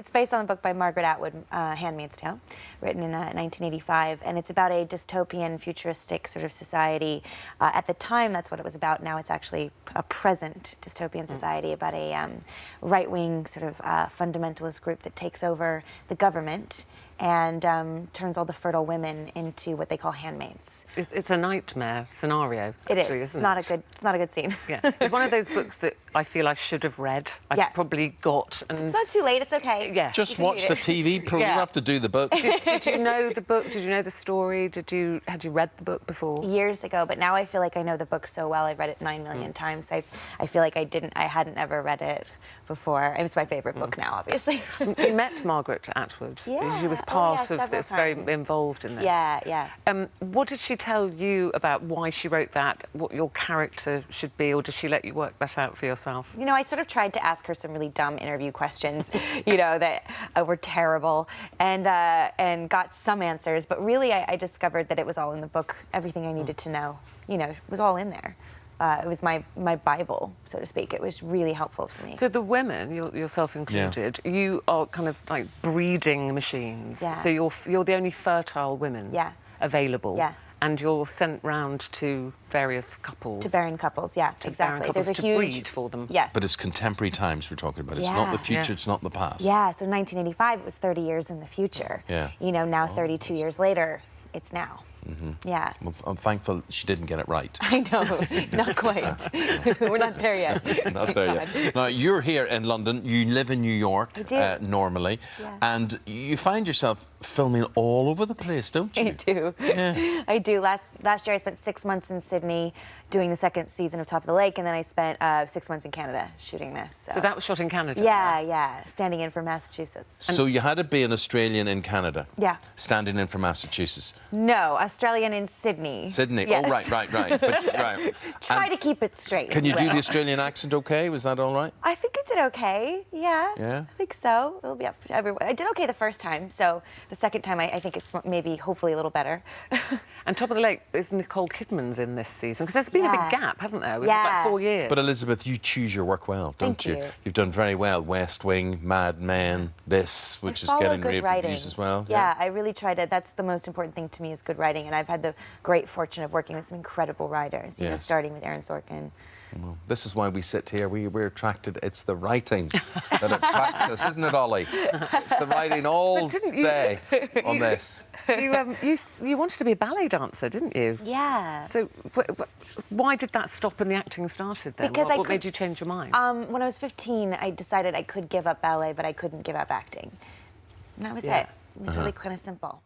It's based on a book by Margaret Atwood, Handmaid's Tale, written in 1985, and it's about a dystopian, futuristic sort of society. At the time, that's what it was about. Now it's actually a present dystopian society about a right-wing sort of fundamentalist group that takes over the government and turns all the fertile women into what they call handmaids. It's a nightmare scenario. It actually, is. Isn't It's not a good scene. Yeah, it's one of those books that I feel I should have read. I've probably got. And it's not too late. It's okay. Yeah. Just watch the TV program. You don't have to do the book. Did you know the book? Did you know the story? Had you read the book before? Years ago, but now I feel like I know the book so well. I've read it 9 million times. I feel like I hadn't ever read it before. It's my favorite book now, obviously. You met Margaret Atwood. Yeah. She was part of several this, times. very involved in this. Yeah. What did she tell you about why she wrote that, what your character should be, or did she let you work that out for yourself? You know, I sort of tried to ask her some really dumb interview questions, you know, that were terrible, and got some answers, but really I discovered that it was all in the book. Everything I needed to know, you know, was all in there. It was my Bible, so to speak. It was really helpful for me. So the women, yourself included, you are kind of like breeding machines. Yeah. So you're the only fertile women available. Yeah. And you're sent round to various couples. To barren couples, yeah, exactly. There's a huge breed for them. Yes. But it's contemporary times we're talking about. It's not the future, it's not the past. Yeah, so 1985, it was 30 years in the future. Yeah. You know, now 32 years later, it's now. Yeah. Well, I'm thankful she didn't get it right. I know, not quite. We're not there yet. Not there yet. Now, you're here in London. You live in New York normally. Yeah. And you find yourself filming all over the place, don't you? I do. Yeah. I do. Last year I spent 6 months in Sydney doing the second season of Top of the Lake, and then I spent 6 months in Canada shooting this. So that was shot in Canada? Yeah, standing in for Massachusetts. So you had to be an Australian in Canada? Yeah. Standing in for Massachusetts? No, Australian in Sydney. Sydney? Yes. Oh, right. Right. Try to keep it straight. Can you do the Australian accent okay? Was that all right? I think I did okay, yeah. Yeah? I think so. It'll be up to everyone. I did okay the first time, so the second time I think it's maybe, hopefully, a little better. And Top of the Lake, is Nicole Kidman's in this season? Because there's been a big gap, hasn't there? We've got like 4 years. But Elisabeth, you choose your work well, don't Thank you? you. You've done very well. West Wing, Mad Men, this, which is getting rave reviews as well. Yeah, I really try to. That's the most important thing to me, is good writing. And I've had the great fortune of working with some incredible writers, you know, starting with Aaron Sorkin. Well, this is why we sit here. We're attracted. It's the writing that attracts us, isn't it, Ollie? It's the writing all day on this. You wanted to be a ballet dancer, didn't you? Yeah. So why did that stop and the acting started then? Because what made you change your mind? When I was 15, I decided I could give up ballet, but I couldn't give up acting. And that was it. It was really kind of simple.